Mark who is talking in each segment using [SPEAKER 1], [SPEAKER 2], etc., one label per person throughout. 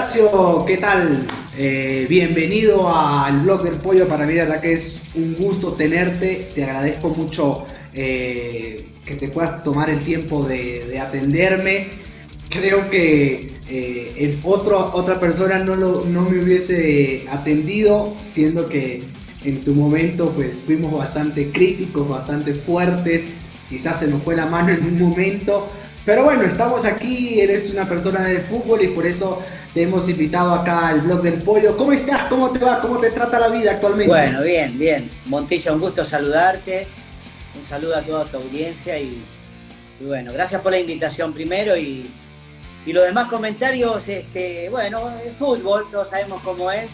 [SPEAKER 1] Horacio, ¿qué tal? Bienvenido al blog del pollo. Para mí, de verdad que es un gusto tenerte. Te agradezco mucho que te puedas tomar el tiempo de atenderme. Creo que otra persona no me hubiese atendido, siendo que en tu momento pues fuimos bastante críticos, bastante fuertes. Quizás se nos fue la mano en un momento. Pero bueno, estamos aquí, eres una persona del fútbol y por eso te hemos invitado acá al blog del pollo. ¿Cómo estás? ¿Cómo te va? ¿Cómo te trata la vida actualmente?
[SPEAKER 2] Bueno, bien, bien. Montilla, un gusto saludarte. Un saludo a toda tu audiencia y bueno, gracias por la invitación primero y los demás comentarios, bueno, el fútbol, todos sabemos cómo es,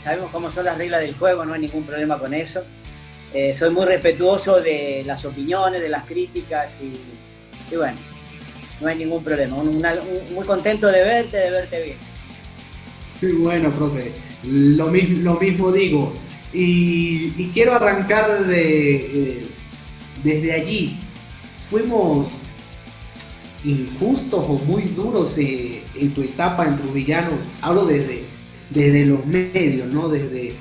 [SPEAKER 2] sabemos cómo son las reglas del juego, no hay ningún problema con eso. Soy muy respetuoso de las opiniones, de las críticas y bueno, no hay ningún problema. Muy contento de verte bien.
[SPEAKER 1] Bueno, profe, lo mismo digo. Y quiero arrancar desde allí. Fuimos injustos o muy duros en tu etapa en Trujillano. Hablo desde los medios, ¿no? Desde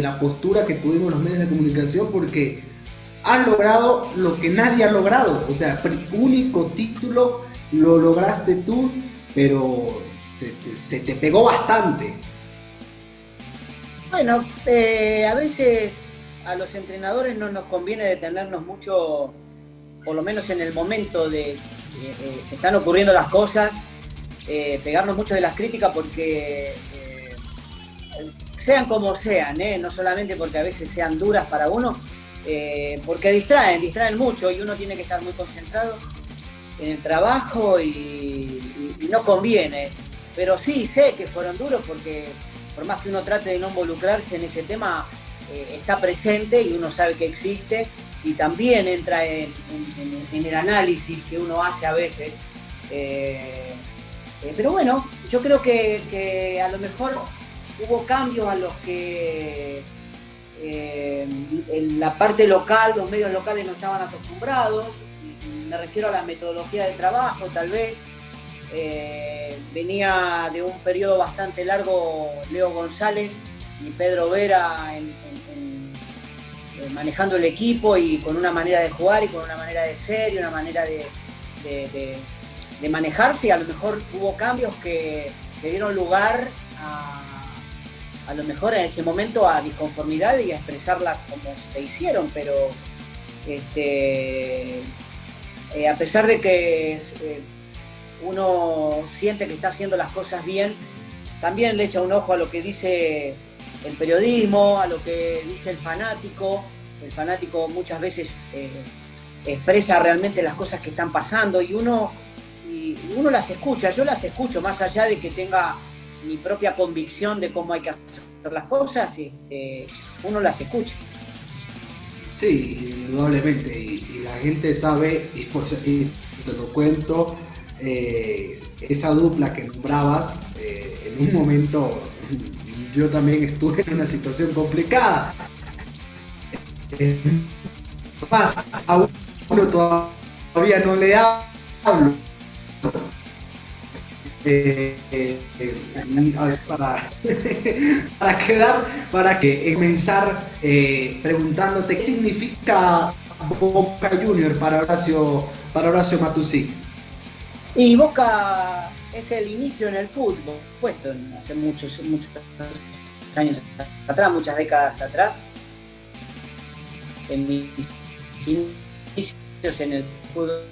[SPEAKER 1] la postura que tuvimos los medios de comunicación, porque has logrado lo que nadie ha logrado. O sea, único título lo lograste tú, pero se te pegó bastante.
[SPEAKER 2] Bueno, a veces a los entrenadores no nos conviene detenernos mucho, por lo menos en el momento de que están ocurriendo las cosas, pegarnos mucho de las críticas porque sean como sean, no solamente porque a veces sean duras para uno, porque distraen mucho y uno tiene que estar muy concentrado en el trabajo y no conviene. Pero sí sé que fueron duros porque por más que uno trate de no involucrarse en ese tema, está presente y uno sabe que existe y también entra en el análisis que uno hace a veces. Pero bueno, yo creo que a lo mejor hubo cambios a los que en la parte local, los medios locales no estaban acostumbrados. Me refiero a la metodología de trabajo, tal vez. Venía de un periodo bastante largo Leo González y Pedro Vera manejando el equipo y con una manera de jugar y con una manera de ser y una manera de manejarse, y a lo mejor hubo cambios que dieron lugar a lo mejor en ese momento a disconformidades y a expresarlas como se hicieron, pero a pesar de que uno siente que está haciendo las cosas bien, también le echa un ojo a lo que dice el periodismo, a lo que dice el fanático. El fanático muchas veces expresa realmente las cosas que están pasando y uno las escucha. Yo las escucho más allá de que tenga mi propia convicción de cómo hay que hacer las cosas, uno las escucha.
[SPEAKER 1] Sí, indudablemente. Y la gente sabe, y te lo cuento, esa dupla que nombrabas, en un momento yo también estuve en una situación complicada. Más a uno todavía no le hablo. A ver, para que comenzar preguntándote qué significa Boca Junior para Horacio Matusí.
[SPEAKER 2] Y Boca es el inicio en el fútbol, puesto hace muchos años atrás, muchas décadas atrás. En mis inicios en el fútbol,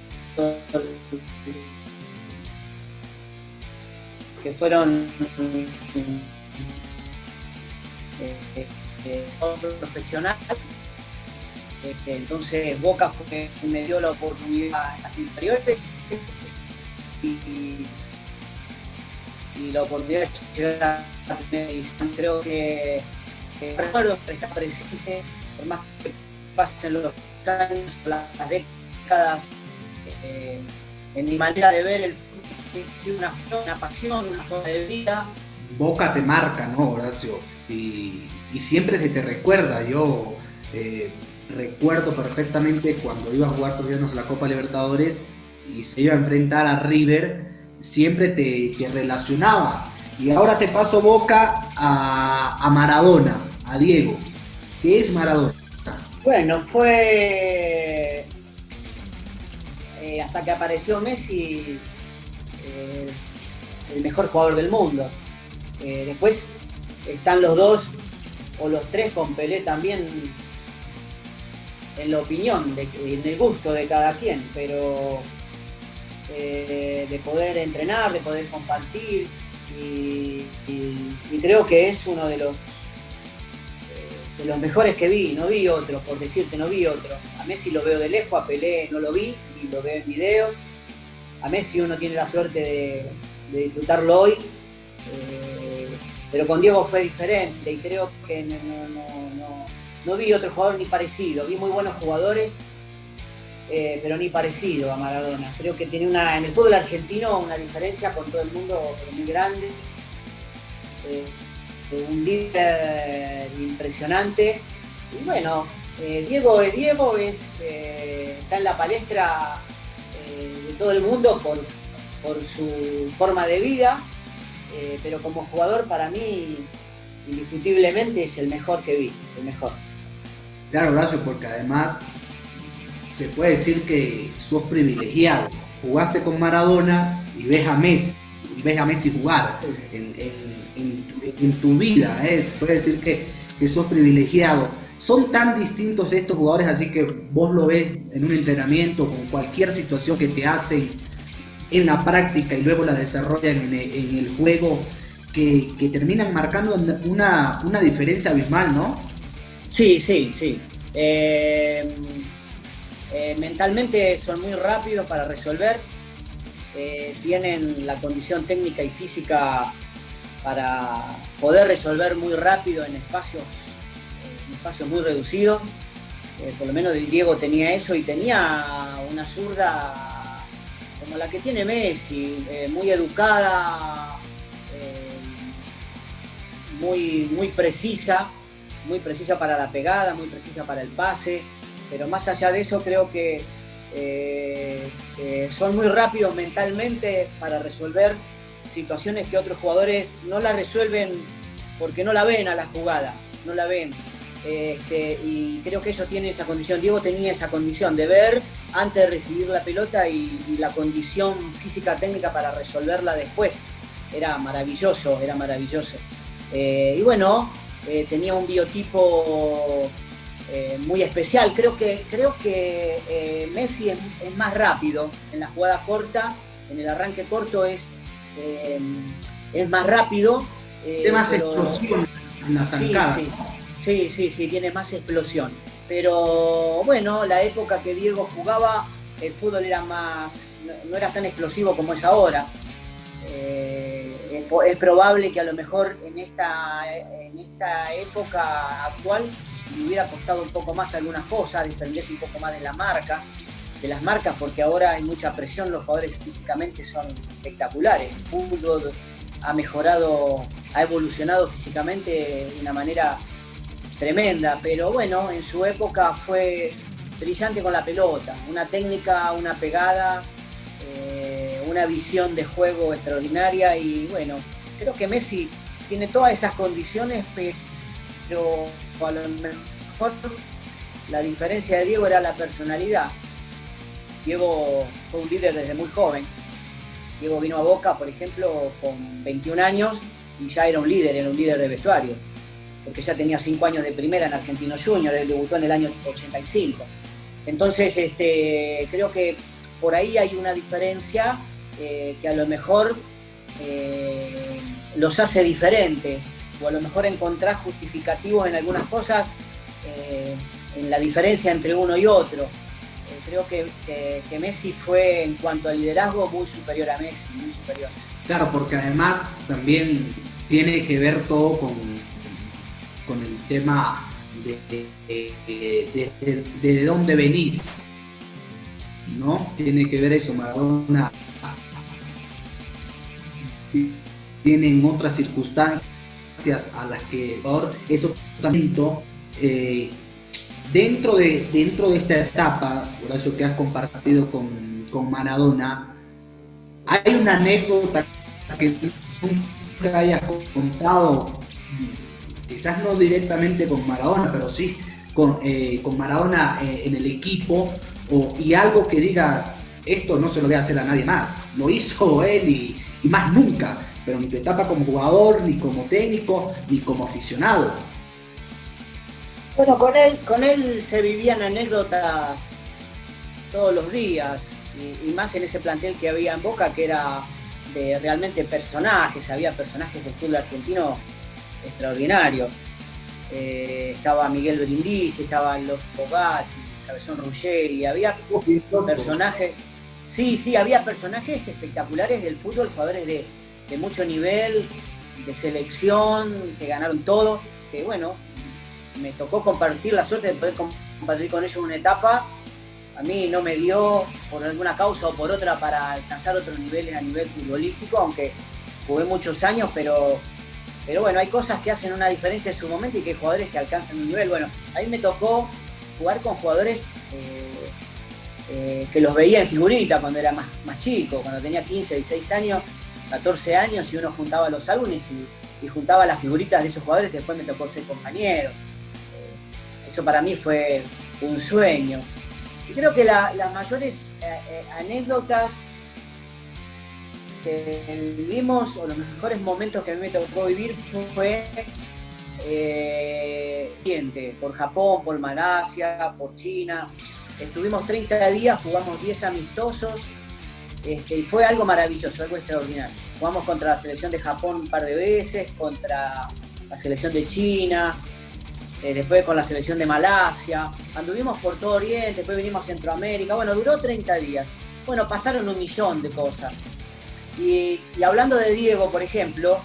[SPEAKER 2] que fueron profesional. Entonces Boca me dio la oportunidad a las inferiores y la oportunidad de llegar a primera división. Creo que recuerdo que está presente, por más que pasen los años, las décadas, en mi manera de ver el fútbol, una pasión, una forma de vida.
[SPEAKER 1] Boca te marca, ¿no, Horacio? Y siempre se te recuerda. Yo recuerdo perfectamente cuando iba a jugar Troyanos la Copa Libertadores y se iba a enfrentar a River, siempre te relacionaba Y ahora te paso boca a Maradona, a Diego. ¿Qué es Maradona?
[SPEAKER 2] Bueno, fue hasta que apareció Messi eh, el mejor jugador del mundo. Después están los dos o los tres con Pelé también en la opinión, en el gusto de cada quien, pero de poder entrenar, de poder compartir y creo que es uno de los mejores que vi. No vi otro, por decirte, no vi otro. A Messi lo veo de lejos, a Pelé no lo vi y lo veo en videos. A Messi uno tiene la suerte de disfrutarlo hoy, pero con Diego fue diferente y creo que no vi otro jugador ni parecido. Vi muy buenos jugadores, pero ni parecido a Maradona. Creo que tiene en el fútbol argentino una diferencia con todo el mundo muy grande. Un líder impresionante. Y bueno, Diego es Diego, está en la palestra de todo el mundo por su forma de vida, pero como jugador para mí indiscutiblemente es el mejor que vi, el mejor.
[SPEAKER 1] Claro, Horacio, porque además se puede decir que sos privilegiado. Jugaste con Maradona y ves a Messi jugar en tu vida. Se puede decir que sos privilegiado. Son tan distintos estos jugadores, así que vos lo ves en un entrenamiento, con cualquier situación que te hacen en la práctica y luego la desarrollan en el juego, que terminan marcando una diferencia abismal, ¿no?
[SPEAKER 2] Sí. Mentalmente son muy rápidos para resolver, tienen la condición técnica y física para poder resolver muy rápido en espacios muy reducidos. Por lo menos Diego tenía eso y tenía una zurda como la que tiene Messi, muy educada, muy precisa para la pegada, muy precisa para el pase, pero más allá de eso creo que son muy rápidos mentalmente para resolver situaciones que otros jugadores no la resuelven porque no la ven a la jugada, no la ven. Y creo que ellos tienen esa condición. Diego tenía esa condición de ver antes de recibir la pelota y la condición física técnica para resolverla después. Era maravilloso. Y bueno, tenía un biotipo muy especial. Creo que Messi es más rápido en la jugada corta, en el arranque corto es más rápido.
[SPEAKER 1] Tiene más explosión en la zancada.
[SPEAKER 2] Sí, tiene más explosión. Pero bueno, la época que Diego jugaba, el fútbol no era tan explosivo como es ahora. Es probable que a lo mejor en esta época actual le hubiera costado un poco más algunas cosas, desprenderse un poco más de las marcas, porque ahora hay mucha presión, los jugadores físicamente son espectaculares. El fútbol ha evolucionado físicamente de una manera tremenda, pero bueno, en su época fue brillante con la pelota, una técnica, una pegada, una visión de juego extraordinaria y bueno, creo que Messi tiene todas esas condiciones, pero a lo mejor la diferencia de Diego era la personalidad. Diego fue un líder desde muy joven. Diego vino a Boca, por ejemplo, con 21 años y ya era un líder de vestuario, porque ya tenía 5 años de primera en Argentinos Juniors, él debutó en el año 85. Entonces, creo que por ahí hay una diferencia que a lo mejor los hace diferentes, o a lo mejor encontrás justificativos en algunas cosas en la diferencia entre uno y otro. Creo que Messi fue, en cuanto al liderazgo, muy superior a Messi, muy superior.
[SPEAKER 1] Claro, porque además también tiene que ver todo con el tema de dónde venís, ¿no? Tiene que ver eso. Maradona tienen otras circunstancias a las que eso también dentro de esta etapa, Horacio, que has compartido con Maradona, hay una anécdota que hayas contado, quizás no directamente con Maradona, pero sí con Maradona en el equipo, y algo que diga, esto no se lo voy a hacer a nadie más, lo hizo él y más nunca, pero ni tu etapa como jugador, ni como técnico, ni como aficionado.
[SPEAKER 2] Bueno, con él se vivían anécdotas todos los días, y más en ese plantel que había en Boca, que era de realmente personajes, había personajes del fútbol argentino extraordinarios. Estaba Miguel Brindisi, estaban los Bogatti, Cabezón Ruggeri, había personajes, sí, había personajes espectaculares del fútbol, jugadores de mucho nivel, de selección, que ganaron todo, que bueno, me tocó compartir la suerte de poder compartir con ellos una etapa. A mí no me dio por alguna causa o por otra para alcanzar otro nivel a nivel futbolístico, aunque jugué muchos años, pero bueno, hay cosas que hacen una diferencia en su momento y que hay jugadores que alcanzan un nivel. Bueno, a mí me tocó jugar con jugadores que los veía en figurita cuando era más chico, cuando tenía 15, 16 años, 14 años, y uno juntaba los álbumes y juntaba las figuritas de esos jugadores que después me tocó ser compañero. Eso para mí fue un sueño. Y creo que las mayores anécdotas que vivimos, o los mejores momentos que a mí me tocó vivir, fue por Japón, por Malasia, por China. Estuvimos 30 días, jugamos 10 amistosos, y fue algo maravilloso, algo extraordinario. Jugamos contra la selección de Japón un par de veces, contra la selección de China, después con la selección de Malasia, anduvimos por todo Oriente, después vinimos a Centroamérica. Bueno, duró 30 días. Bueno, pasaron 1.000.000 de cosas. Y hablando de Diego, por ejemplo,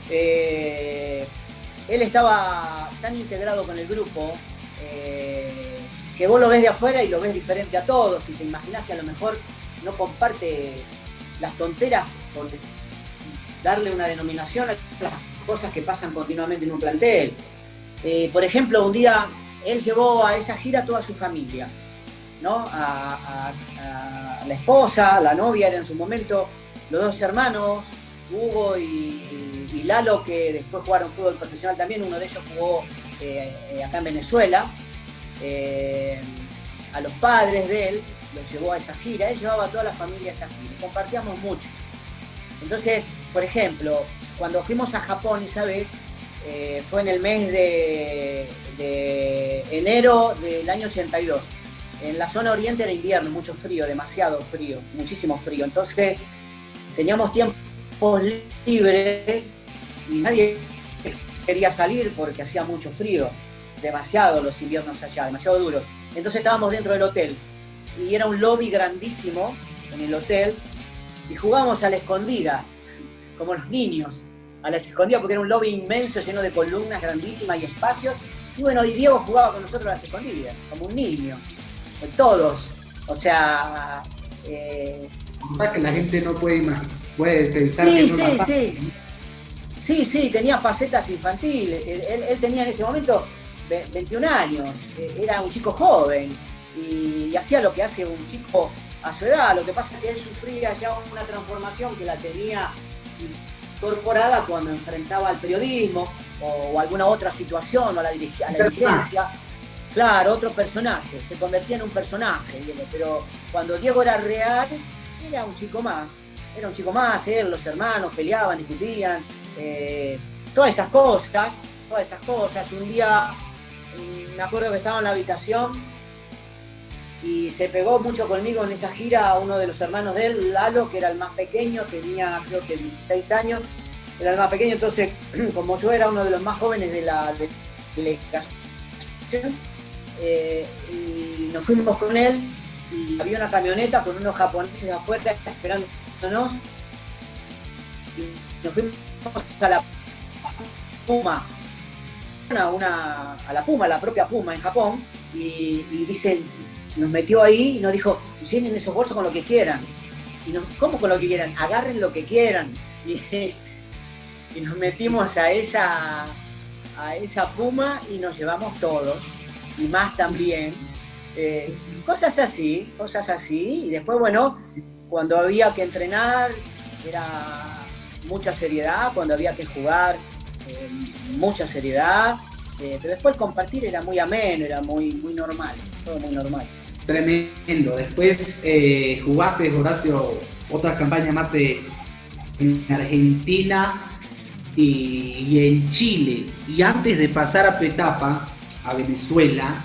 [SPEAKER 2] él estaba tan integrado con el grupo que vos lo ves de afuera y lo ves diferente a todos, y te imaginás que a lo mejor no comparte las tonteras, por darle una denominación a las cosas que pasan continuamente en un plantel. Por ejemplo, un día él llevó a esa gira a toda su familia, ¿no? A la esposa, la novia era en su momento, los dos hermanos, Hugo y Lalo, que después jugaron fútbol profesional también. Uno de ellos jugó acá en Venezuela. A los padres de él los llevó a esa gira, él llevaba a toda la familia a esa gira y compartíamos mucho. Entonces, por ejemplo, cuando fuimos a Japón esa vez, fue en el mes de enero del año 82. En la zona oriente era invierno, mucho frío, demasiado frío, muchísimo frío. Entonces teníamos tiempos libres y nadie quería salir porque hacía mucho frío, demasiado los inviernos allá, demasiado duros. Entonces estábamos dentro del hotel y era un lobby grandísimo en el hotel y jugábamos a la escondida, como los niños, a las escondidas, porque era un lobby inmenso, lleno de columnas grandísimas y espacios. Y bueno, y Diego jugaba con nosotros a las escondidas, como un niño. Todos. O sea...
[SPEAKER 1] que la gente no puede pensar
[SPEAKER 2] sí,
[SPEAKER 1] que no pasa.
[SPEAKER 2] Sí, tenía facetas infantiles. Él tenía en ese momento 21 años. Era un chico joven. Y hacía lo que hace un chico a su edad. Lo que pasa es que él sufría ya una transformación que la tenía incorporada cuando enfrentaba al periodismo o alguna otra situación o a la dirigencia. Claro, otro personaje, se convertía en un personaje, Diego, pero cuando Diego era real, era un chico más, él, los hermanos peleaban, discutían, todas esas cosas. Un día me acuerdo que estaba en la habitación y se pegó mucho conmigo en esa gira uno de los hermanos de él, Lalo, que era el más pequeño, tenía creo que 16 años, era el más pequeño. Entonces, como yo era uno de los más jóvenes de la delegación, y nos fuimos con él y había una camioneta con unos japoneses afuera esperándonos y nos fuimos a la Puma, a la propia Puma en Japón, y dicen, nos metió ahí y nos dijo, llenen esos bolsos con lo que quieran. ¿Cómo con lo que quieran? Agarren lo que quieran. Y nos metimos a esa Puma y nos llevamos todos, y más también. Cosas así. Y después, bueno, cuando había que entrenar, mucha seriedad cuando había que jugar, mucha seriedad, pero después el compartir era muy ameno, era muy normal, todo muy normal.
[SPEAKER 1] Tremendo. Después jugaste, Horacio, otras campañas más en Argentina y en Chile. Y antes de pasar a tu etapa, a Venezuela,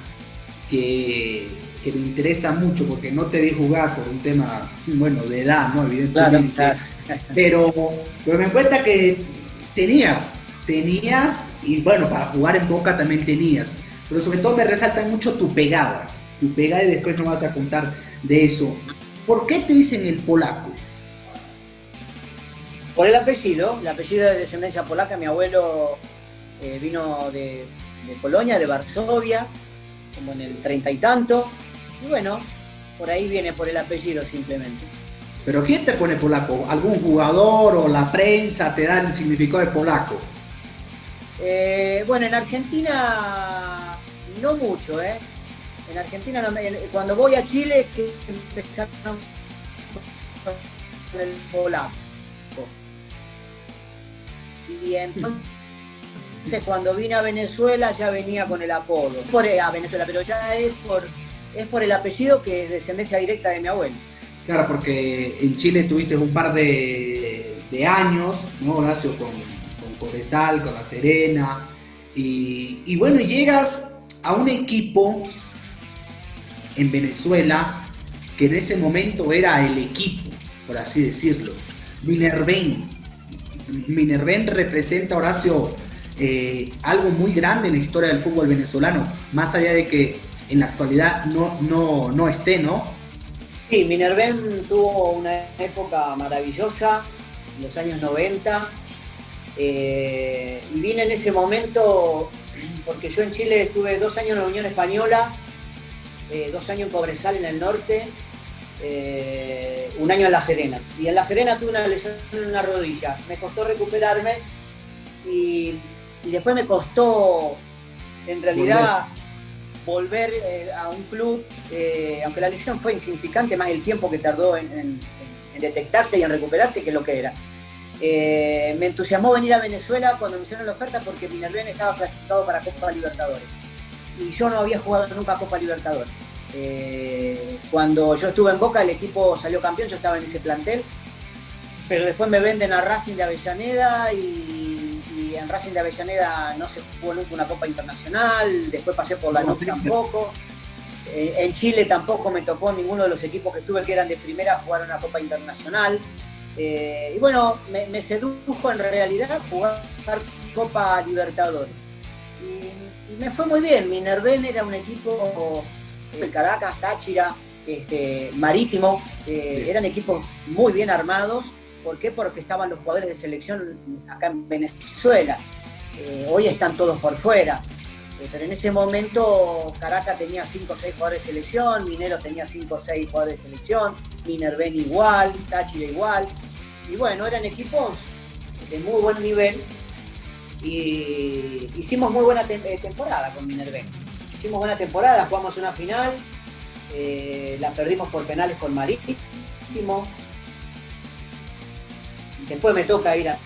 [SPEAKER 1] que me interesa mucho porque no te vi jugar por un tema, bueno, de edad, ¿no? Evidentemente.
[SPEAKER 2] Claro.
[SPEAKER 1] Pero me cuenta que tenías, y bueno, para jugar en Boca también tenías. Pero sobre todo me resalta mucho tu pegada, y después nos vas a contar de eso. ¿Por qué te dicen el polaco?
[SPEAKER 2] Por el apellido de descendencia polaca. Mi abuelo vino de Polonia, de Varsovia, como en el 30 y tanto. Y bueno, por ahí viene por el apellido simplemente.
[SPEAKER 1] ¿Pero quién te pone polaco? ¿Algún jugador o la prensa te da el significado de polaco?
[SPEAKER 2] Bueno, en Argentina no mucho, ¿eh? En Argentina, no, cuando voy a Chile, que empezaron con el polaco. Y entonces cuando vine a Venezuela ya venía con el apodo. A Venezuela, pero ya es por el apellido, que es descendencia directa de mi abuelo.
[SPEAKER 1] Claro, porque en Chile tuviste un par de años, ¿no, Horacio? Con Cobresal, con La Serena. Y bueno, llegas a un equipo en Venezuela que en ese momento era el equipo, por así decirlo. Minerven representa, Horacio, algo muy grande en la historia del fútbol venezolano, más allá de que en la actualidad no esté, ¿no?
[SPEAKER 2] Sí, Minerven tuvo una época maravillosa, en los años 90, y vine en ese momento porque yo en Chile estuve 2 años en la Unión Española, 2 años en Cobresal, en el norte, 1 año en La Serena. Y en La Serena tuve una lesión en una rodilla. Me costó recuperarme y después me costó, en realidad, volver a un club, aunque la lesión fue insignificante, más el tiempo que tardó en detectarse y en recuperarse que lo que era. Me entusiasmó venir a Venezuela cuando me hicieron la oferta porque Minerven estaba clasificado para Copa Libertadores. Y yo no había jugado nunca Copa Libertadores. Cuando yo estuve en Boca, el equipo salió campeón, yo estaba en ese plantel, pero después me venden a Racing de Avellaneda y en Racing de Avellaneda no se jugó nunca una Copa Internacional, después pasé por la NOC tampoco. En Chile tampoco me tocó ninguno de los equipos que estuve que eran de primera jugar una Copa Internacional. Y bueno, me sedujo en realidad jugar Copa Libertadores. Y me fue muy bien. Minerven era un equipo de Caracas, Táchira, Marítimo, eran equipos muy bien armados. ¿Por qué? Porque estaban los jugadores de selección acá en Venezuela. Hoy están todos por fuera. Pero en ese momento Caracas tenía 5 o 6 jugadores de selección, Mineros tenía 5 o 6 jugadores de selección, Minerven igual, Táchira igual. Y bueno, eran equipos de muy buen nivel y hicimos muy buena temporada con Minerven. Hicimos buena temporada, jugamos una final, la perdimos por penales con Marítimo. Después me toca ir a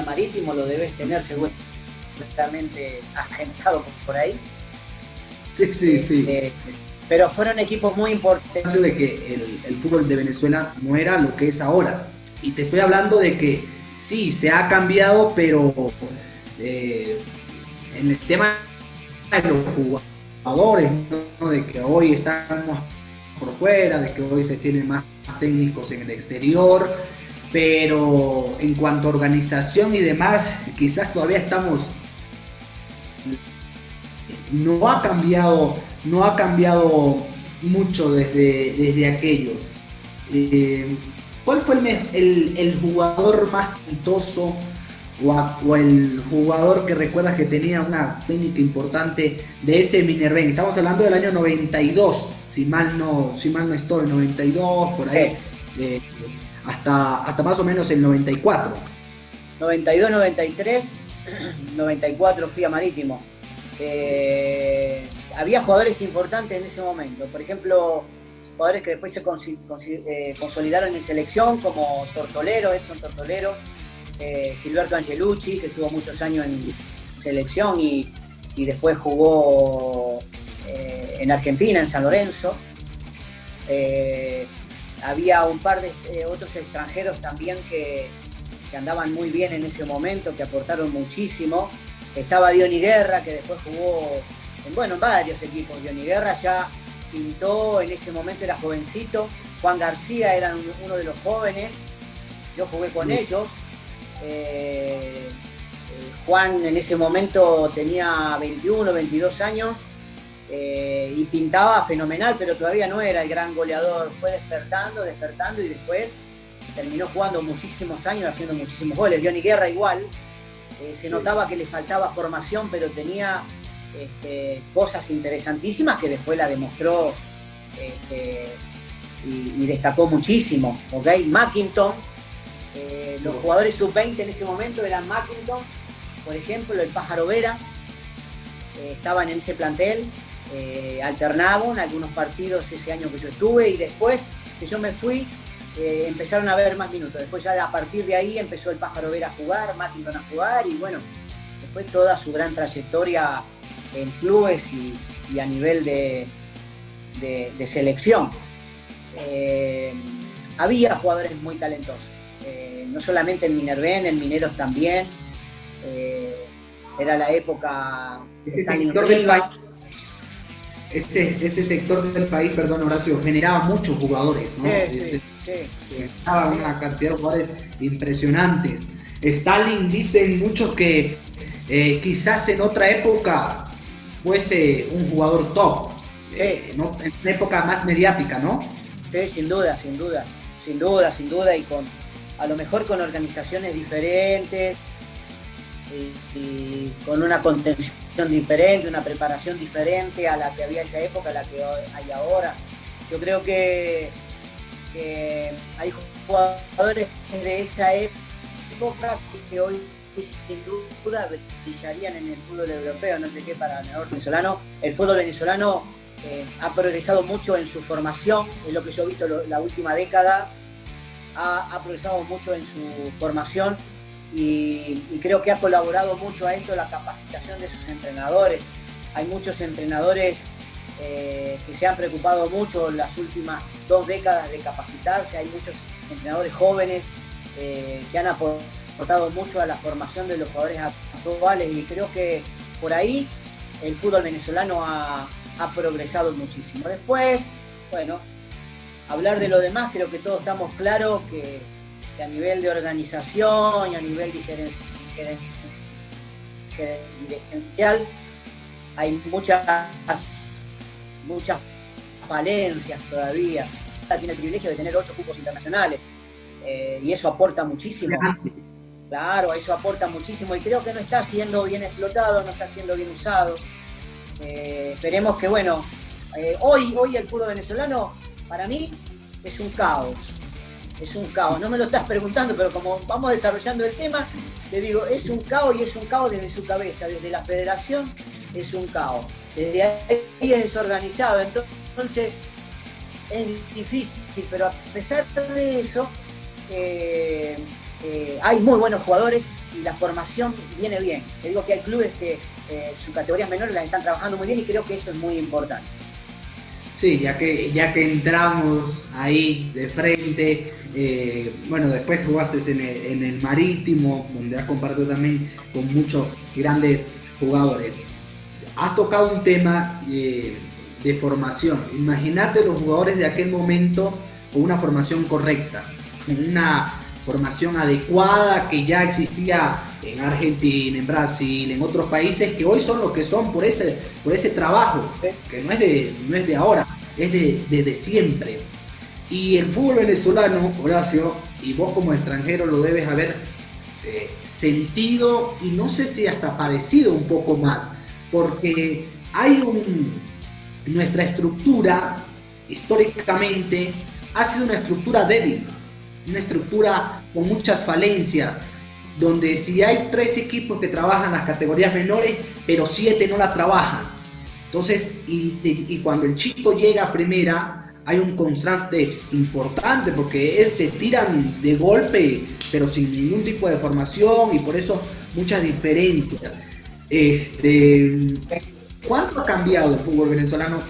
[SPEAKER 2] Marítimo, lo debes tener seguramente agendado por ahí.
[SPEAKER 1] Sí.
[SPEAKER 2] Pero fueron equipos muy importantes.
[SPEAKER 1] De que el fútbol de Venezuela no era lo que es ahora. Y te estoy hablando de que sí, se ha cambiado, pero en el tema de los jugadores, ¿no? De que hoy estamos por fuera, de que hoy se tienen más técnicos en el exterior, pero en cuanto a organización y demás, quizás todavía estamos... No ha cambiado mucho desde aquello. ¿Cuál fue el jugador más talentoso o el jugador que recuerdas que tenía una técnica importante de ese Minerven? Estamos hablando del año 92, si mal no estoy, 92, por ahí, hasta más o menos el 94.
[SPEAKER 2] 92, 93, 94 fui a Marítimo. Había jugadores importantes en ese momento, por ejemplo, jugadores que después se consolidaron en selección, como Tortolero, Edson Tortolero, Gilberto Angelucci, que estuvo muchos años en selección y después jugó en Argentina, en San Lorenzo. Había un par de otros extranjeros también que andaban muy bien en ese momento, que aportaron muchísimo. Estaba Diony Guerra, que después jugó en varios equipos. Diony Guerra ya pintó, en ese momento era jovencito. Juan García era uno de los jóvenes, yo jugué con ellos. Juan en ese momento tenía 21, 22 años y pintaba fenomenal, pero todavía no era el gran goleador. Fue despertando y después terminó jugando muchísimos años, haciendo muchísimos goles. Diony Guerra igual, se notaba que le faltaba formación, pero tenía cosas interesantísimas que después la demostró y destacó muchísimo. ¿Okay? Mackinton, los jugadores sub-20 en ese momento eran Mackinton, por ejemplo, el Pájaro Vera, estaban en ese plantel, alternaban algunos partidos ese año que yo estuve y después que yo me fui empezaron a haber más minutos. Después ya a partir de ahí empezó el Pájaro Vera a jugar, Mackinton a jugar y bueno, después toda su gran trayectoria en clubes y a nivel de selección. Había jugadores muy talentosos, no solamente en Minerven, en Mineros también. Era la época de Stanley Riva.
[SPEAKER 1] Ese sector del país, perdón Horacio, generaba muchos jugadores, ¿no? Generaba una cantidad de jugadores impresionantes. Stalin, dicen muchos que quizás en otra época fuese un jugador top, ¿no? En una época más mediática, ¿no?
[SPEAKER 2] Sí, sin duda, y a lo mejor con organizaciones diferentes y con una contención diferente, una preparación diferente a la que había en esa época, a la que hay ahora. Yo creo que hay jugadores de esa época que hoy sin duda brillarían en el fútbol europeo, no sé qué para el mejor venezolano. El fútbol venezolano ha progresado mucho en su formación, es lo que yo he visto la última década, ha progresado mucho en su formación y creo que ha colaborado mucho a esto la capacitación de sus entrenadores. Hay muchos entrenadores que se han preocupado mucho en las últimas 2 décadas de capacitarse, hay muchos entrenadores jóvenes que han aportado mucho a la formación de los jugadores actuales y creo que por ahí el fútbol venezolano ha progresado muchísimo. Después, bueno, hablar de lo demás, creo que todos estamos claros que a nivel de organización y a nivel dirigencial hay muchas falencias todavía. Tiene el privilegio de tener 8 cupos internacionales y eso aporta muchísimo. Claro, eso aporta muchísimo y creo que no está siendo bien explotado, no está siendo bien usado. Esperemos que, bueno, hoy el fútbol venezolano para mí es un caos. Es un caos, no me lo estás preguntando, pero como vamos desarrollando el tema, te digo, es un caos y es un caos desde su cabeza, desde la federación es un caos, desde ahí es desorganizado, entonces es difícil, pero a pesar de eso hay muy buenos jugadores y la formación viene bien. Te digo que hay clubes que sus categorías menores las están trabajando muy bien y creo que eso es muy importante.
[SPEAKER 1] Sí, ya que entramos ahí de frente, bueno, después jugaste en el Marítimo, donde has compartido también con muchos grandes jugadores. Has tocado un tema de formación. Imagínate los jugadores de aquel momento con una formación correcta, con una formación adecuada que ya existía en Argentina, en Brasil, en otros países que hoy son lo que son por ese trabajo, que no es de ahora, es de siempre. Y el fútbol venezolano, Horacio, y vos como extranjero lo debes haber sentido y no sé si hasta padecido un poco más, porque hay nuestra estructura históricamente ha sido una estructura débil, una estructura con muchas falencias, donde si hay 3 equipos que trabajan las categorías menores, pero 7 no las trabajan. Entonces, y cuando el chico llega a primera, hay un contraste importante porque te tiran de golpe, pero sin ningún tipo de formación y por eso muchas diferencias. ¿Cuánto ha cambiado el fútbol venezolano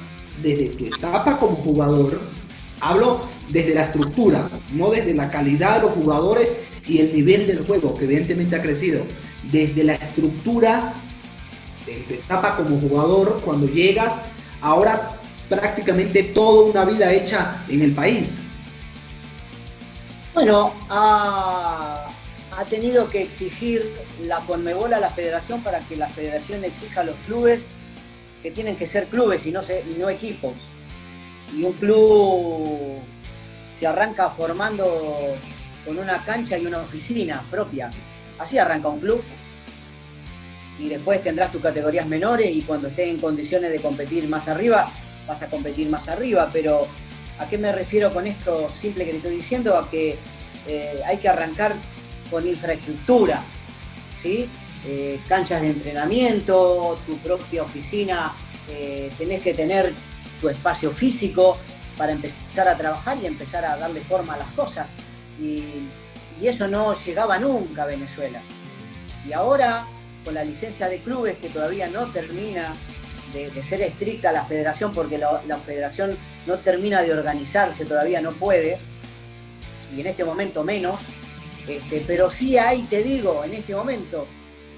[SPEAKER 1] desde tu etapa como jugador? Hablo desde la estructura, no desde la calidad de los jugadores y el nivel del juego, que evidentemente ha crecido. Desde la estructura de tu etapa como jugador, cuando llegas, ahora prácticamente toda una vida hecha en el país.
[SPEAKER 2] Bueno, ha tenido que exigir la Conmebol a la federación para que la federación exija a los clubes que tienen que ser clubes y no equipos. Y un club se arranca formando con una cancha y una oficina propia. Así arranca un club. Y después tendrás tus categorías menores y cuando estés en condiciones de competir más arriba, vas a competir más arriba. Pero ¿a qué me refiero con esto simple que te estoy diciendo? A que hay que arrancar con infraestructura, ¿sí? Canchas de entrenamiento, tu propia oficina, tenés que tener tu espacio físico para empezar a trabajar y empezar a darle forma a las cosas. Y eso no llegaba nunca a Venezuela. Y ahora, con la licencia de clubes que todavía no termina de ser estricta la federación, porque la federación no termina de organizarse, todavía no puede, y en este momento menos, pero sí hay, te digo, en este momento,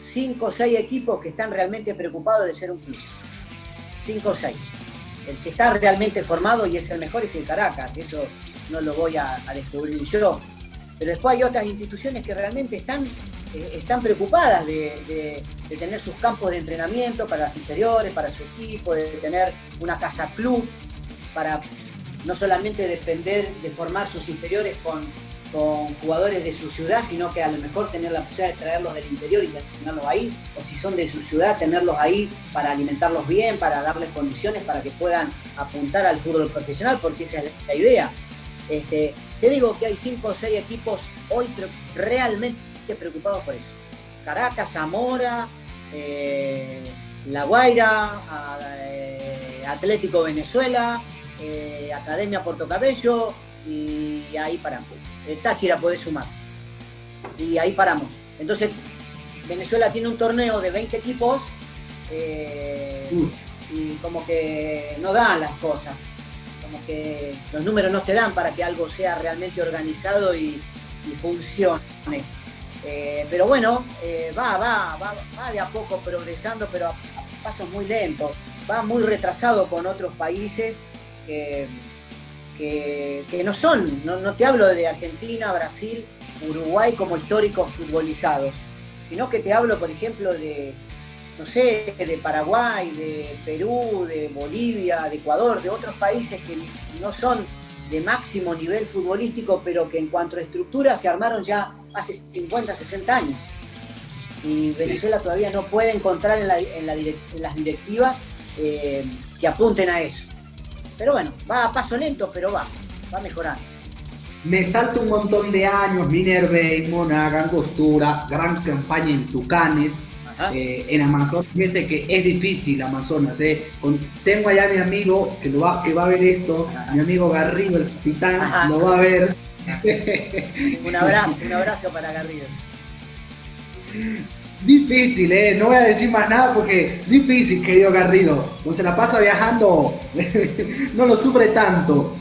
[SPEAKER 2] 5 o 6 equipos que están realmente preocupados de ser un club. 5 o 6. El que está realmente formado y es el mejor es el Caracas, y eso no lo voy a descubrir yo. Pero después hay otras instituciones que realmente están preocupadas de tener sus campos de entrenamiento para las inferiores, para su equipo, de tener una casa club, para no solamente depender de formar sus inferiores con jugadores de su ciudad, sino que a lo mejor tener la posibilidad de traerlos del interior y tenerlos ahí, o si son de su ciudad, tenerlos ahí para alimentarlos bien, para darles condiciones para que puedan apuntar al fútbol profesional, porque esa es la idea. Te digo que hay 5 o 6 equipos hoy realmente preocupados por eso. Caracas, Zamora, La Guaira, Atlético Venezuela, Academia Portocabello, y ahí paramos. Táchira podés sumar. Y ahí paramos. Entonces, Venezuela tiene un torneo de 20 equipos y como que no dan las cosas. Como que los números no te dan para que algo sea realmente organizado y funcione. Pero bueno, va de a poco progresando, pero a pasos muy lentos. Va muy retrasado con otros países que no te hablo de Argentina, Brasil, Uruguay como históricos futbolizados, sino que te hablo, por ejemplo, de Paraguay, de Perú, de Bolivia, de Ecuador, de otros países que no son de máximo nivel futbolístico, pero que en cuanto a estructura se armaron ya hace 50, 60 años. Y Venezuela todavía no puede encontrar en las directivas que apunten a eso. Pero bueno, va a paso lento, pero va mejorando.
[SPEAKER 1] Me salta un montón de años, Minervey, Monaga, Angostura, gran campaña en Tucanes, en Amazonas. Fíjense que es difícil Amazonas. Tengo allá a mi amigo que va a ver esto, mi amigo Garrido, el capitán, lo va a ver.
[SPEAKER 2] Un abrazo para Garrido.
[SPEAKER 1] Difícil, no voy a decir más nada porque difícil, querido Garrido. No se la pasa viajando, no lo sufre tanto.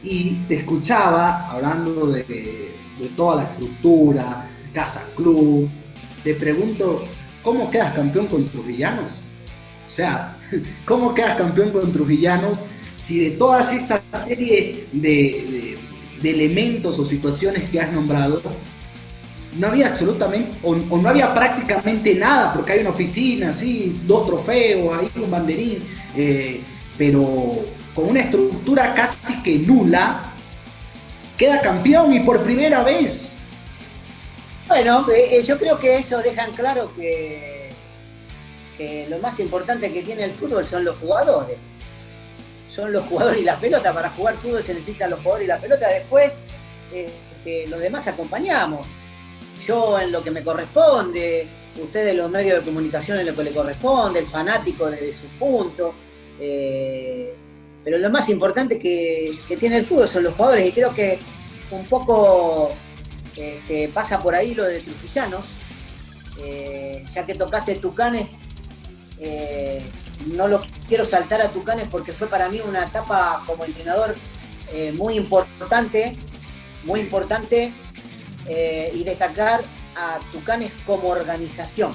[SPEAKER 1] Y te escuchaba hablando de toda la estructura, casa club. Te pregunto, ¿cómo quedas campeón con Trujillanos? O sea, ¿cómo quedas campeón con Trujillanos si de todas esa serie de elementos o situaciones que has nombrado no había absolutamente, o no había prácticamente nada, porque hay una oficina, sí, 2 trofeos, hay un banderín, pero con una estructura casi que nula, queda campeón y por primera vez.
[SPEAKER 2] Bueno, yo creo que eso deja en claro que lo más importante que tiene el fútbol son los jugadores. Son los jugadores y la pelota. Para jugar fútbol se necesitan los jugadores y la pelota. Después, los demás acompañamos. Yo en lo que me corresponde, ustedes los medios de comunicación en lo que le corresponde, el fanático desde su punto. pero lo más importante que tiene el fútbol son los jugadores, y creo que un poco pasa por ahí lo de Trujillanos. Ya que tocaste Tucanes, no lo quiero saltar a Tucanes porque fue para mí una etapa como entrenador muy importante, y destacar a Tucanes como organización.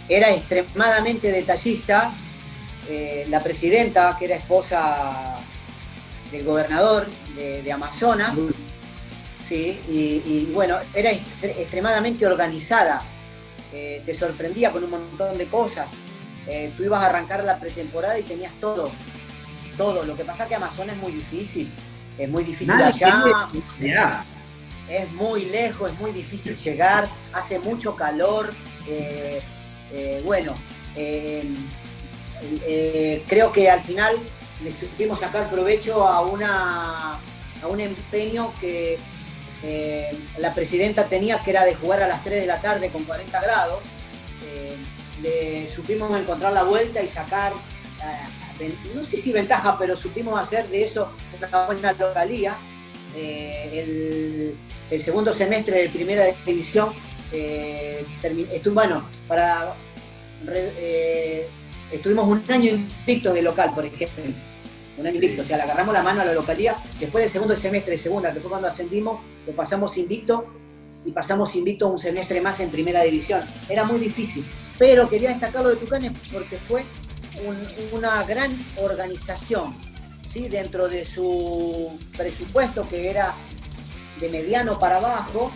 [SPEAKER 2] Era extremadamente detallista. La presidenta, que era esposa del gobernador de Amazonas, sí, y bueno, era extremadamente organizada. Te sorprendía con un montón de cosas. Tú ibas a arrancar la pretemporada y tenías todo. Lo que pasa es que Amazonas es muy difícil allá. Es muy lejos, es muy difícil llegar, hace mucho calor. Creo que al final le supimos sacar provecho a un empeño que la presidenta tenía, que era de jugar a las 3 de la tarde con 40 grados. Le supimos encontrar la vuelta y sacar, no sé si ventaja, pero supimos hacer de eso una buena localía. El segundo semestre de primera división estuvimos un año invictos de local, por ejemplo. Un año invicto, o sea, le agarramos la mano a la localía. Después del segundo semestre de segunda, que fue cuando ascendimos, lo pasamos invicto, y pasamos invicto un semestre más en primera división. Era muy difícil, pero quería destacar lo de Tucanes porque fue una gran organización, ¿sí? Dentro de su presupuesto, que era de mediano para abajo,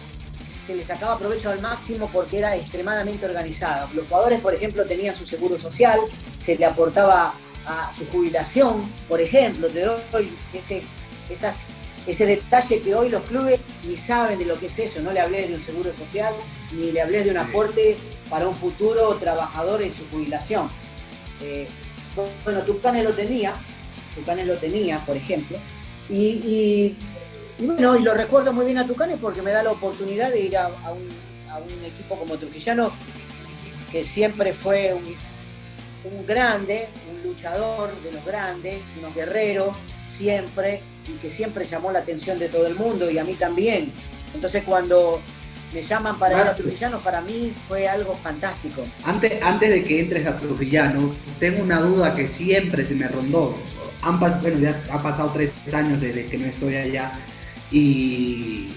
[SPEAKER 2] se le sacaba provecho al máximo porque era extremadamente organizada. Los jugadores, por ejemplo, tenían su seguro social, se le aportaba a su jubilación, por ejemplo. Te doy ese detalle que hoy los clubes ni saben de lo que es eso. No le hables de un seguro social, ni le hables de un aporte para un futuro trabajador en su jubilación. Bueno, Tucanes lo tenía, por ejemplo, y bueno, y lo recuerdo muy bien a Tucanes porque me da la oportunidad de ir a un equipo como Trujillano, que siempre fue un grande, un luchador de los grandes, unos guerreros siempre, y que siempre llamó la atención de todo el mundo, y a mí también. Entonces, cuando me llaman para ir a Trujillano, para mí fue algo fantástico.
[SPEAKER 1] Antes de que entres a Trujillano, tengo una duda que siempre se me rondó. Ya ha pasado 3 años desde que no estoy allá, y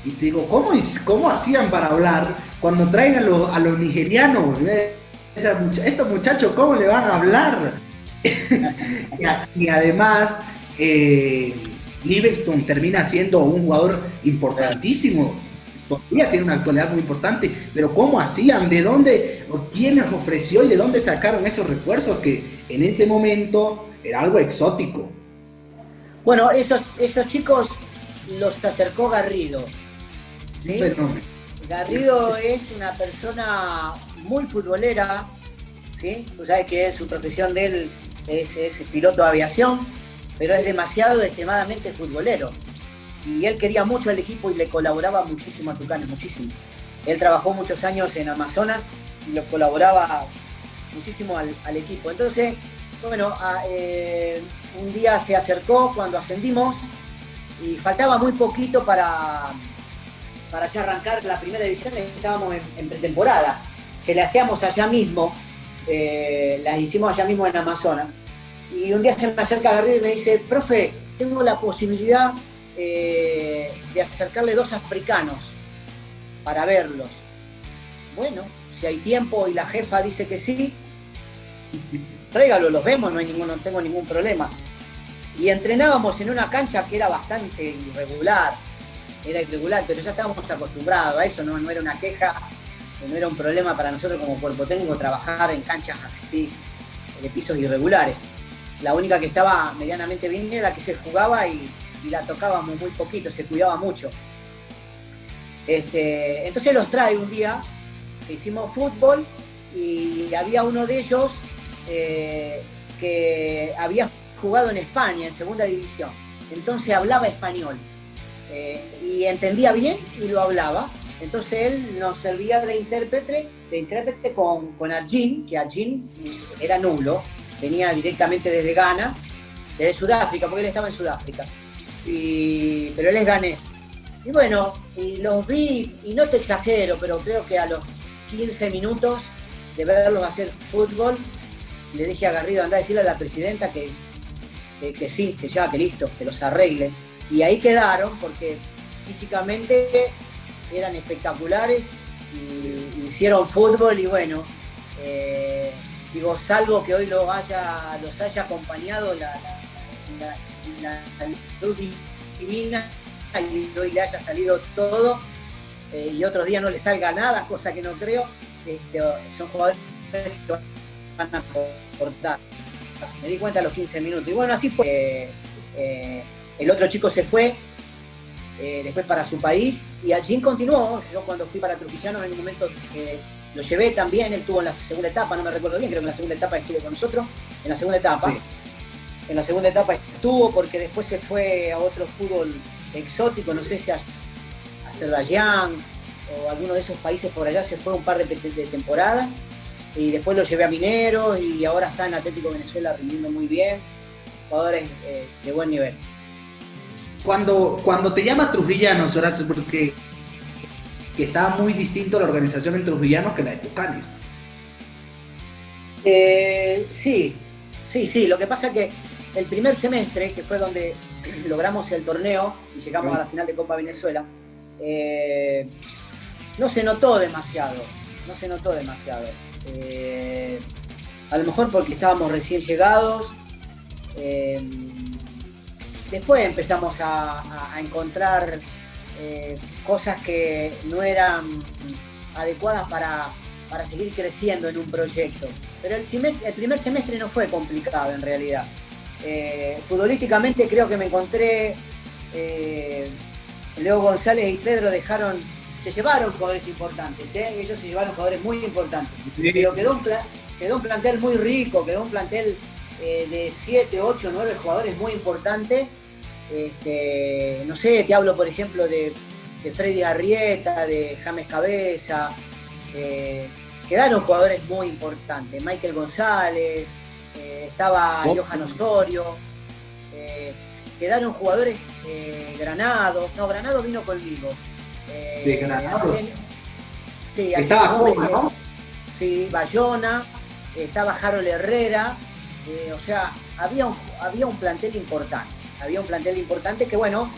[SPEAKER 1] te digo, ¿cómo hacían para hablar cuando traen a los nigerianos? Estos muchachos, ¿cómo le van a hablar? Y además, Livingston termina siendo un jugador importantísimo. Todavía tiene una actualidad muy importante, pero ¿cómo hacían? ¿De dónde? ¿Quién les ofreció y de dónde sacaron esos refuerzos que en ese momento era algo exótico?
[SPEAKER 2] Bueno, esos chicos los acercó Garrido, ¿sí?
[SPEAKER 1] Un fenómeno.
[SPEAKER 2] Garrido es una persona muy futbolera, ¿sí? Tú sabes que su profesión de él es piloto de aviación, pero es extremadamente futbolero. Y él quería mucho al equipo y le colaboraba muchísimo a Tucanes, muchísimo. Él trabajó muchos años en Amazonas y le colaboraba muchísimo al equipo. Entonces, bueno, un día se acercó cuando ascendimos y faltaba muy poquito para ya arrancar la primera división. Estábamos en pretemporada, que la hacíamos allá mismo, las hicimos allá mismo en Amazonas. Y un día se me acerca Garrido y me dice: profe, tengo la posibilidad de acercarle 2 africanos para verlos. Bueno, si hay tiempo y la jefa dice que sí, tráigalo, los vemos, no tengo ningún problema. Y entrenábamos en una cancha que era bastante irregular, pero ya estábamos acostumbrados a eso, no era una queja, no era un problema para nosotros como cuerpo técnico trabajar en canchas así, de pisos irregulares. La única que estaba medianamente bien era la que se jugaba y la tocábamos muy poquito, se cuidaba mucho. Entonces los trae un día, que hicimos fútbol, y había uno de ellos que había jugado en España, en segunda división. Entonces hablaba español, y entendía bien y lo hablaba. Entonces él nos servía de intérprete con Adjin, que Adjin era nulo, venía directamente desde Ghana, desde Sudáfrica, porque él estaba en Sudáfrica, pero él es ganés. Y bueno, y los vi, y no te exagero, pero creo que a los 15 minutos de verlos hacer fútbol, le dije a Garrido, anda a decirle a la presidenta que sí, que ya, que listo, que los arregle. Y ahí quedaron, porque físicamente eran espectaculares, y hicieron fútbol, y bueno, digo, salvo que hoy los haya acompañado la luz divina, y hoy le haya salido todo, y otros días no le salga nada, cosa que no creo, son jugadores que van a aportar. Me di cuenta a los 15 minutos. Y bueno, así fue. El otro chico se fue después para su país, y Adjin continuó. Yo cuando fui para Trujillano en un momento lo llevé también. Él estuvo en la segunda etapa, no me recuerdo bien, creo que en la segunda etapa estuvo con nosotros. En la segunda etapa. Sí. En la segunda etapa estuvo, porque después se fue a otro fútbol exótico, no sé si a Azerbaiyán o alguno de esos países por allá, se fue un par de temporadas, y después lo llevé a Mineros, y ahora está en Atlético Venezuela rindiendo muy bien, jugadores de buen nivel.
[SPEAKER 1] Cuando te llama Trujillanos, Horacio, porque que estaba muy distinto la organización en Trujillanos que la de Tucanes.
[SPEAKER 2] Sí, lo que pasa es que el primer semestre, que fue donde logramos el torneo y llegamos a la final de Copa Venezuela, no se notó demasiado. A lo mejor porque estábamos recién llegados. Después empezamos a encontrar cosas que no eran adecuadas para seguir creciendo en un proyecto. Pero el primer semestre no fue complicado en realidad. Futbolísticamente creo que me encontré, Leo González y Pedro se llevaron jugadores importantes, ellos se llevaron jugadores muy importantes, sí. Pero quedó un plantel muy rico, quedó un plantel de 7, 8, 9 jugadores muy importantes. No sé, te hablo por ejemplo de Freddy Arrieta, de James Cabeza, quedaron jugadores muy importantes, Michael González, estaba Johan Osorio, quedaron jugadores, Granados vino conmigo.
[SPEAKER 1] Sí, Granados.
[SPEAKER 2] Sí,
[SPEAKER 1] estaba joven, ¿no?
[SPEAKER 2] Sí, Bayona, estaba Harold Herrera, o sea, había un plantel importante que bueno,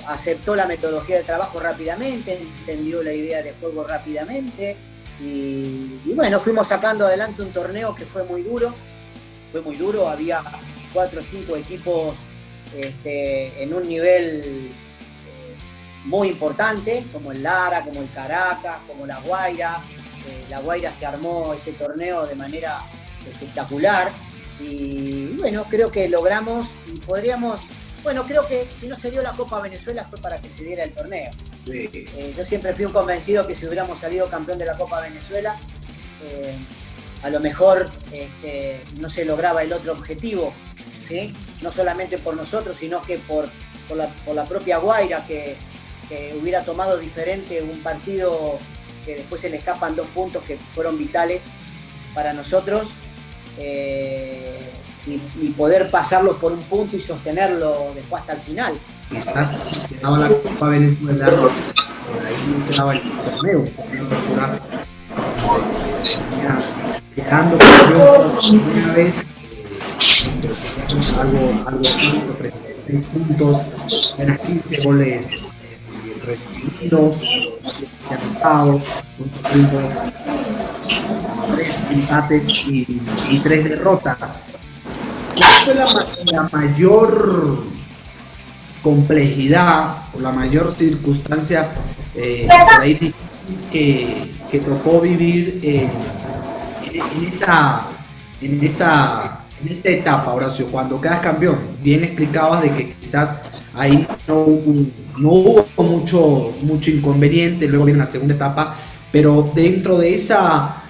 [SPEAKER 2] aceptó la metodología de trabajo rápidamente, entendió la idea de juego rápidamente, y bueno, fuimos sacando adelante un torneo que fue muy duro, había 4 o 5 equipos en un nivel muy importante, como el Lara, como el Caracas, como la Guaira. La Guaira se armó ese torneo de manera espectacular, y bueno, creo que logramos y creo que si no se dio la Copa Venezuela fue para que se diera el torneo. Sí. Yo siempre fui un convencido que si hubiéramos salido campeón de la Copa Venezuela, a lo mejor no se lograba el otro objetivo, ¿sí? No solamente por nosotros, sino que por la propia Guaira, que hubiera tomado diferente un partido que después se le escapan 2 puntos que fueron vitales para nosotros, y poder pasarlos por un punto y sostenerlo después hasta el final.
[SPEAKER 1] Quizás si se daba la Copa Venezuela, por ahí se daba el torneo, dejando una vez algo 36 puntos, apenas 15 goles recibidos, anotados, 3 empates y 3 derrotas. ¿Cuál fue la mayor complejidad o la mayor circunstancia por ahí que tocó vivir en esa etapa, Horacio, cuando quedas campeón? Bien explicabas de que quizás ahí no hubo mucho inconveniente, luego viene la segunda etapa, pero dentro de esa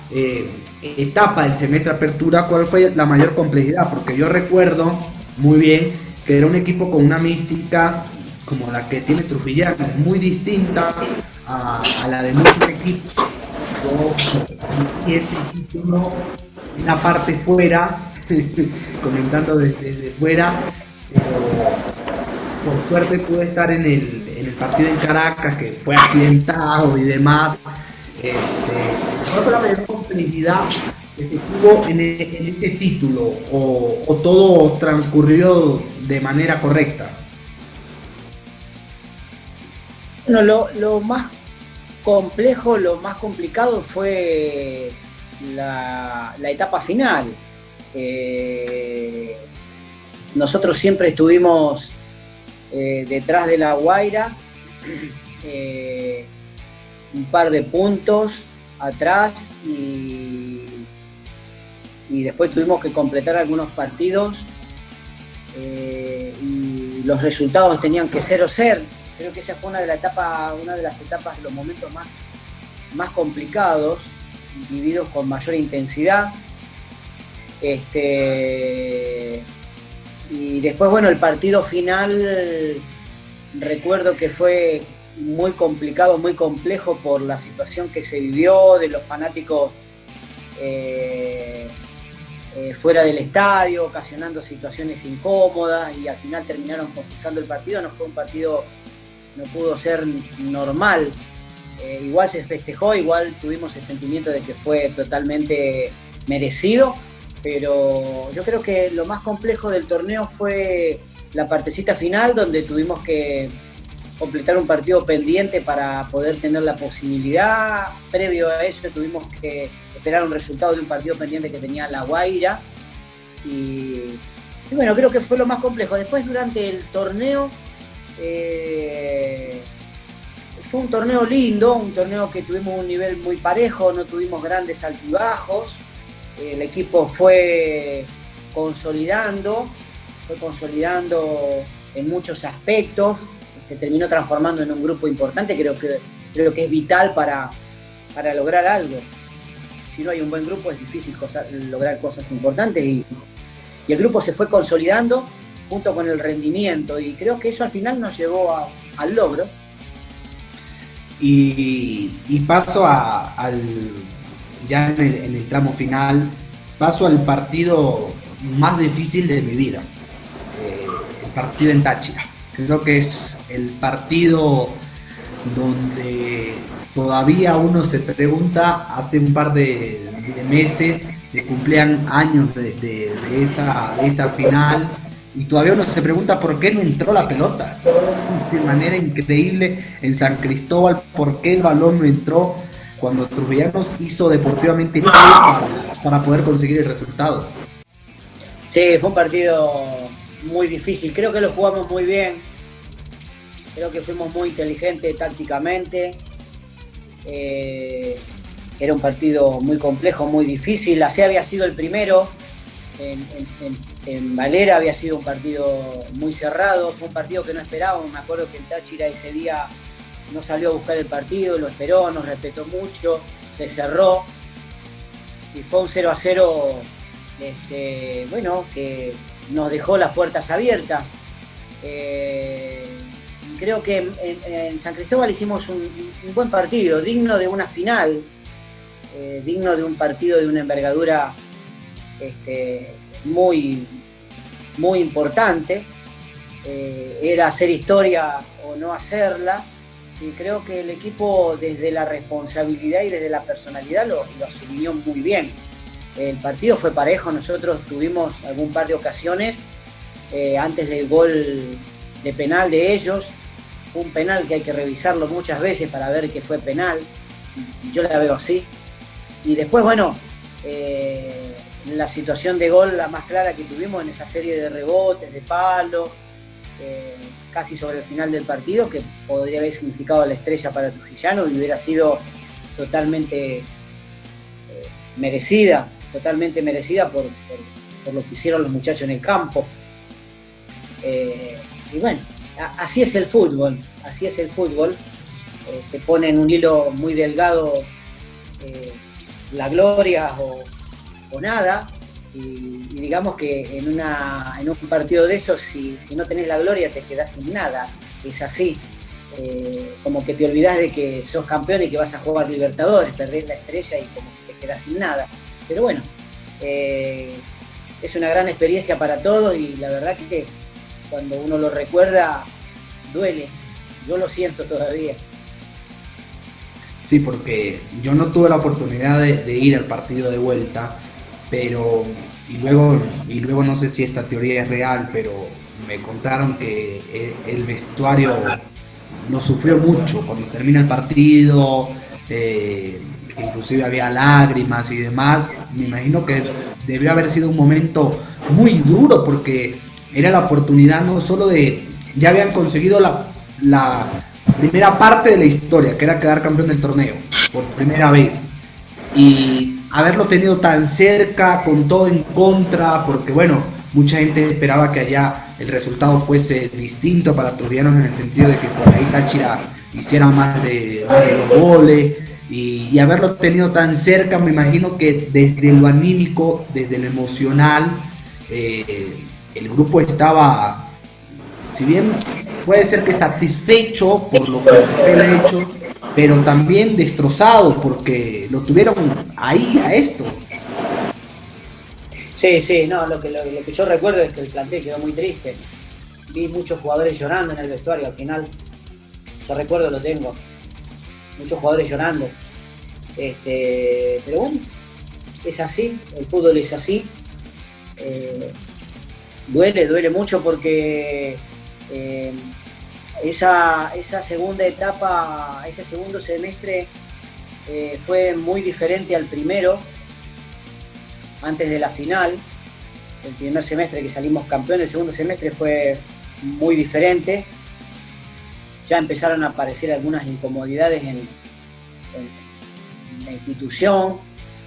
[SPEAKER 1] etapa del semestre de apertura, ¿cuál fue la mayor complejidad? Porque yo recuerdo muy bien que era un equipo con una mística como la que tiene Trujillano, muy distinta a la de muchos equipos. Y ese título, una parte fuera, comentando desde fuera, pero por suerte pude estar en el partido en Caracas, que fue accidentado y demás. ¿Cuál fue la mayor complejidad que se tuvo en ese título? ¿O todo transcurrió de manera correcta?
[SPEAKER 2] Bueno, lo más complejo, lo más complicado fue la etapa final. Nosotros siempre estuvimos detrás de La Guaira, un par de puntos atrás y después tuvimos que completar algunos partidos y los resultados tenían que ser o ser. Creo que esa fue una de las etapas, los momentos más complicados, vividos con mayor intensidad. Y después, bueno, el partido final, recuerdo que fue muy complicado, muy complejo por la situación que se vivió, de los fanáticos fuera del estadio, ocasionando situaciones incómodas, y al final terminaron confiscando el partido. No fue un partido, no pudo ser normal. Igual se festejó, igual tuvimos el sentimiento de que fue totalmente merecido, pero yo creo que lo más complejo del torneo fue la partecita final, donde tuvimos que completar un partido pendiente para poder tener la posibilidad. Previo a eso tuvimos que esperar un resultado de un partido pendiente que tenía La Guaira, y bueno, creo que fue lo más complejo. Después, durante el torneo, fue un torneo lindo, un torneo que tuvimos un nivel muy parejo, no tuvimos grandes altibajos. El equipo fue consolidando en muchos aspectos, se terminó transformando en un grupo importante. Creo que es vital para lograr algo. Si no hay un buen grupo es difícil lograr cosas importantes, y el grupo se fue consolidando junto con el rendimiento, y creo que eso al final nos llevó al logro.
[SPEAKER 1] Y paso ya en el tramo final, paso al partido más difícil de mi vida, el partido en Táchira. Creo que es el partido donde todavía uno se pregunta, hace un par de meses que cumplían años de esa final, y todavía uno se pregunta por qué no entró la pelota de manera increíble en San Cristóbal, por qué el balón no entró cuando Trujillanos hizo deportivamente todo para poder conseguir el resultado.
[SPEAKER 2] Sí, fue un partido muy difícil, creo que lo jugamos muy bien, creo que fuimos muy inteligentes tácticamente. Era un partido muy complejo, muy difícil. Así había sido el primero en Valera, había sido un partido muy cerrado, fue un partido que no esperábamos. Me acuerdo que el Táchira ese día no salió a buscar el partido, lo esperó, nos respetó mucho, se cerró y fue un 0-0, bueno, que nos dejó las puertas abiertas. Creo que en San Cristóbal hicimos un buen partido, digno de una final, digno de un partido de una envergadura muy, muy importante. Era hacer historia o no hacerla, y creo que el equipo, desde la responsabilidad y desde la personalidad, lo asumió muy bien. El partido fue parejo, nosotros tuvimos algún par de ocasiones antes del gol de penal de ellos, un penal que hay que revisarlo muchas veces para ver que fue penal, yo la veo así. Y después, bueno, la situación de gol, la más clara que tuvimos en esa serie de rebotes, de palos, casi sobre el final del partido, que podría haber significado la estrella para Trujillano y hubiera sido totalmente merecida por lo que hicieron los muchachos en el campo. Y bueno, así es el fútbol, te pone en un hilo muy delgado la gloria o nada, y digamos que en un partido de esos, si no tenés la gloria, te quedás sin nada. es así. Como que te olvidás de que sos campeón y que vas a jugar Libertadores, perdés la estrella y como que te quedás sin nada. Pero bueno, es una gran experiencia para todos y la verdad que cuando uno lo recuerda, duele. Yo lo siento todavía.
[SPEAKER 1] Sí, porque yo no tuve la oportunidad de ir al partido de vuelta, pero y luego no sé si esta teoría es real, pero me contaron que el vestuario lo sufrió mucho cuando termina el partido, inclusive había lágrimas y demás. Me imagino que debió haber sido un momento muy duro porque era la oportunidad no solo de, ya habían conseguido la primera parte de la historia, que era quedar campeón del torneo por primera vez, y haberlo tenido tan cerca con todo en contra, porque bueno, mucha gente esperaba que allá el resultado fuese distinto para Turbianos en el sentido de que por ahí Táchira hiciera más de los goles, y haberlo tenido tan cerca, me imagino que desde lo anímico, desde lo emocional, el grupo estaba, si bien puede ser que satisfecho por lo que él ha hecho, pero también destrozado porque lo tuvieron ahí a esto.
[SPEAKER 2] Sí, sí, no, lo que yo recuerdo es que el plantel quedó muy triste. Vi muchos jugadores llorando en el vestuario al final. Yo recuerdo, lo tengo. Muchos jugadores llorando. Pero bueno, es así, el fútbol es así. Duele mucho porque esa segunda etapa, ese segundo semestre fue muy diferente al primero, antes de la final. El primer semestre que salimos campeones, el segundo semestre fue muy diferente. Ya empezaron a aparecer algunas incomodidades en la institución,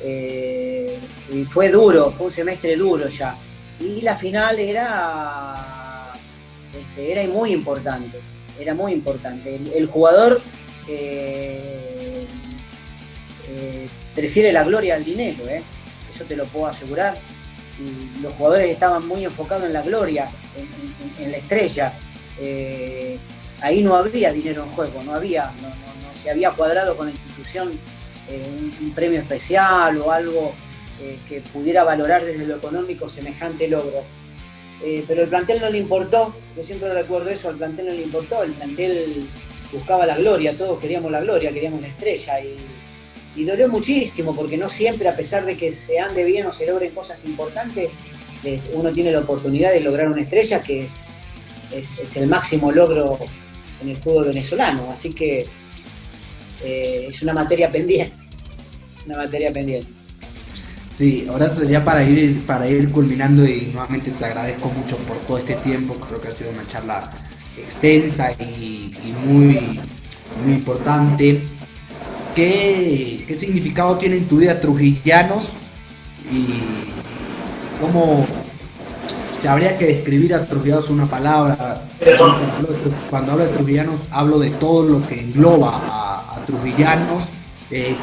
[SPEAKER 2] y fue duro, fue un semestre duro ya. Y la final era muy importante, era muy importante. El jugador prefiere la gloria al dinero, eso te lo puedo asegurar. Y los jugadores estaban muy enfocados en la gloria, en la estrella. Ahí no había dinero en juego, no se había cuadrado con la institución un premio especial o algo que pudiera valorar desde lo económico semejante logro. Pero el plantel no le importó, yo siempre recuerdo eso, al plantel no le importó, el plantel buscaba la gloria, todos queríamos la gloria, queríamos la estrella, y dolió muchísimo porque no siempre, a pesar de que se ande bien o se logren cosas importantes, uno tiene la oportunidad de lograr una estrella que es el máximo logro en el fútbol venezolano, así que es una materia pendiente,
[SPEAKER 1] Sí, ahora ya para ir culminando, y nuevamente te agradezco mucho por todo este tiempo. Creo que ha sido una charla extensa y muy, muy importante. ¿Qué significado tiene en tu vida Trujillanos y cómo se habría que describir a Trujillanos una palabra? Cuando hablo de Trujillanos hablo de todo lo que engloba a Trujillanos.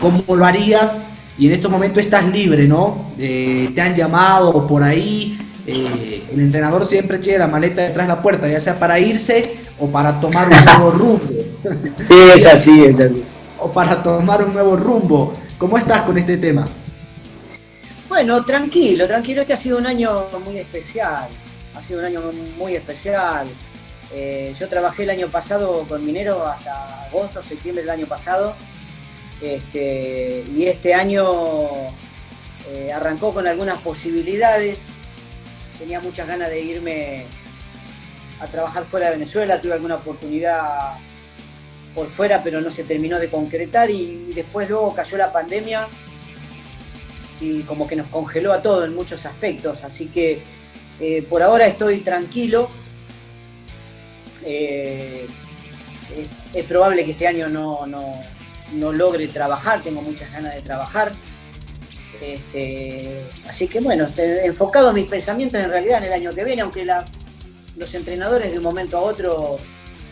[SPEAKER 1] ¿Cómo lo harías? Y en estos momentos estás libre, ¿no? Te han llamado por ahí. El entrenador siempre tiene la maleta detrás de la puerta, ya sea para irse o para tomar un nuevo rumbo.
[SPEAKER 2] Sí, es así, es así.
[SPEAKER 1] O para tomar un nuevo rumbo. ¿Cómo estás con este tema?
[SPEAKER 2] Bueno, tranquilo, este ha sido un año muy especial. Yo trabajé el año pasado con Minero hasta agosto, septiembre del año pasado. Y este año arrancó con algunas posibilidades. Tenía muchas ganas de irme a trabajar fuera de Venezuela, tuve alguna oportunidad por fuera, pero no se terminó de concretar, y después luego cayó la pandemia y como que nos congeló a todos en muchos aspectos, así que por ahora estoy tranquilo. Es probable que este año no logre trabajar, tengo muchas ganas de trabajar. Así que bueno, enfocado mis pensamientos en realidad en el año que viene, aunque los entrenadores de un momento a otro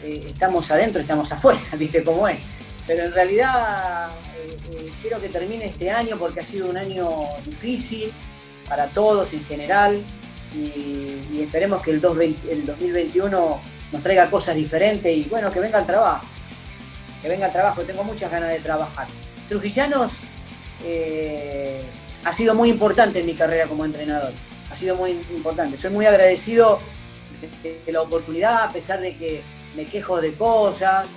[SPEAKER 2] estamos adentro, estamos afuera, viste cómo es. Pero en realidad quiero que termine este año porque ha sido un año difícil para todos en general, y esperemos que el 2021 nos traiga cosas diferentes y bueno, que venga el trabajo. Que venga el trabajo, tengo muchas ganas de trabajar. Trujillanos ha sido muy importante en mi carrera como entrenador. Ha sido muy importante. Soy muy agradecido de la oportunidad, a pesar de que me quejo de cosas.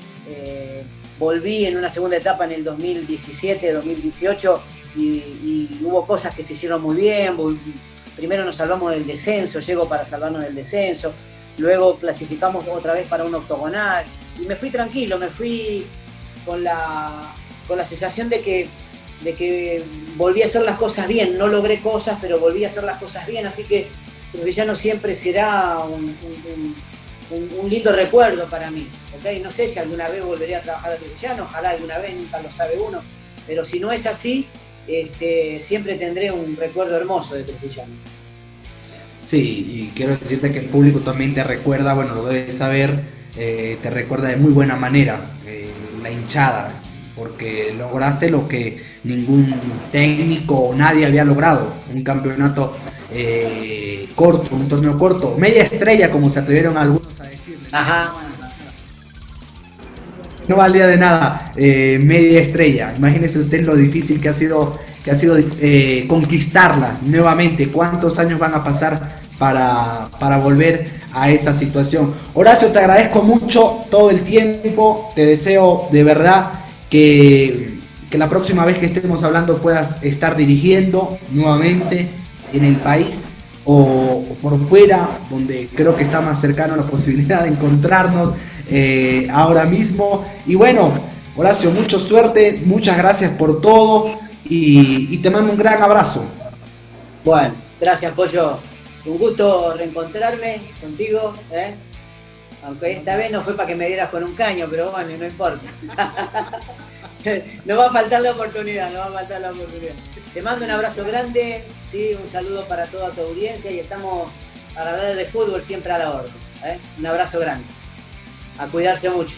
[SPEAKER 2] Volví en una segunda etapa en el 2017, 2018 y hubo cosas que se hicieron muy bien. Primero nos salvamos del descenso, llego para salvarnos del descenso. Luego clasificamos otra vez para un octogonal y me fui tranquilo, me fui con la sensación de que volví a hacer las cosas bien. No logré cosas, pero volví a hacer las cosas bien, así que Trujillano siempre será un lindo recuerdo para mí, ¿okay? No sé si alguna vez volveré a trabajar a Trujillano, ojalá alguna vez, nunca lo sabe uno, pero si no es así, siempre tendré un recuerdo hermoso de Trujillano.
[SPEAKER 1] Sí, y quiero decirte que el público también te recuerda, bueno, lo debes saber, te recuerda de muy buena manera, la hinchada, porque lograste lo que ningún técnico o nadie había logrado, un campeonato corto, un torneo corto, media estrella como se atrevieron algunos a decirle.
[SPEAKER 2] Ajá.
[SPEAKER 1] No valía de nada, media estrella. Imagínese usted lo difícil que ha sido conquistarla nuevamente. ¿Cuántos años van a pasar para volver a esa situación? Horacio, te agradezco mucho todo el tiempo. Te deseo de verdad que la próxima vez que estemos hablando puedas estar dirigiendo nuevamente en el país o por fuera, donde creo que está más cercano la posibilidad de encontrarnos ahora mismo. Y bueno, Horacio, mucha suerte, muchas gracias por todo y te mando un gran abrazo.
[SPEAKER 2] Bueno, gracias, Pollo. Un gusto reencontrarme contigo, ¿eh? Aunque esta vez no fue para que me dieras con un caño, pero bueno, no importa. No va a faltar la oportunidad, no va a faltar la oportunidad. Te mando un abrazo grande, ¿sí? Un saludo para toda tu audiencia y estamos para hablar de fútbol siempre a la orden, ¿eh? Un abrazo grande. A cuidarse mucho.